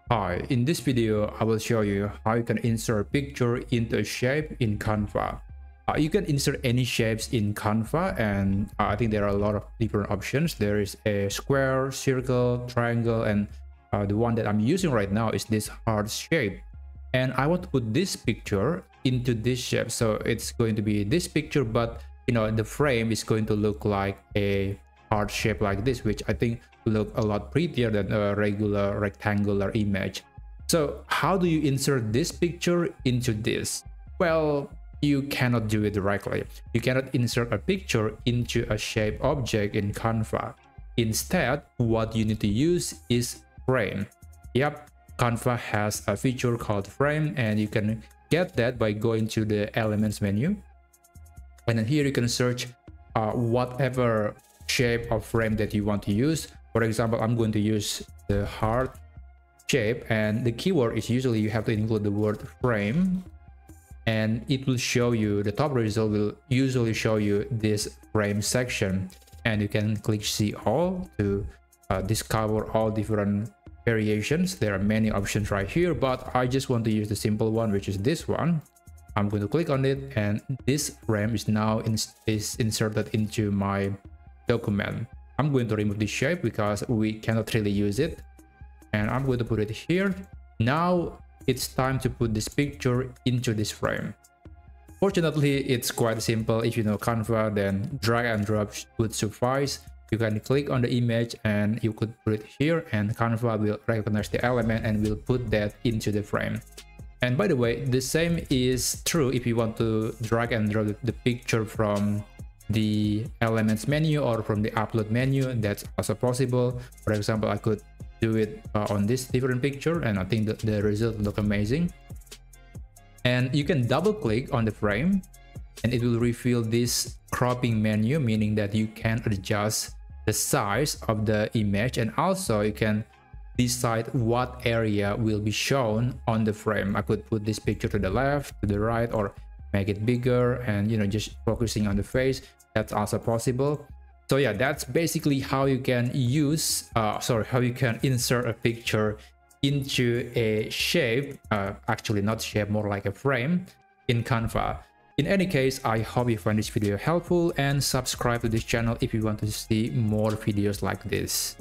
Hi, in this video, I will show you how you can insert a picture into a shape in Canva. You can insert any shapes in Canva, and I think there are a lot of different options. There is a square, circle, triangle, and the one that I'm using right now is this heart shape. And I want to put this picture into this shape. So it's going to be this picture, but the frame is going to look like a heart shape like this, which I think look a lot prettier than a regular rectangular image. So how do you insert this picture into this? Well, you cannot do it directly. You cannot insert a picture into a shape object in Canva. Instead, what you need to use is frame. Yep, Canva has a feature called frame, and you can get that by going to the elements menu. And then here you can search whatever shape of frame that you want to use. For example, I'm going to use the heart shape, and the keyword is usually you have to include the word frame, and it will show you, the top result will usually show you this frame section, and you can click see all to discover all different variations. There are many options right here, but I just want to use the simple one, which is this one. I'm going to click on it, and this frame is now inserted into my document. I'm going to remove this shape because we cannot really use it, and I'm going to put it here. Now it's time to put this picture into this frame. Fortunately, it's quite simple. If you know Canva, then drag and drop would suffice. You can click on the image and you could put it here, and Canva will recognize the element and will put that into the frame. And by the way, the same is true if you want to drag and drop the picture from the elements menu or from the upload menu. That's also possible. For example, I could do it on this different picture, and I think that the result look amazing. And you can double click on the frame and it will reveal this cropping menu, meaning that you can adjust the size of the image, and also you can decide what area will be shown on the frame. I could put this picture to the left, to the right, or make it bigger, and just focusing on the face. That's also possible. So yeah, that's basically how you can use how you can insert a picture into a shape, actually not shape, more like a frame in Canva. In any case, I hope you find this video helpful, and subscribe to this channel if you want to see more videos like this.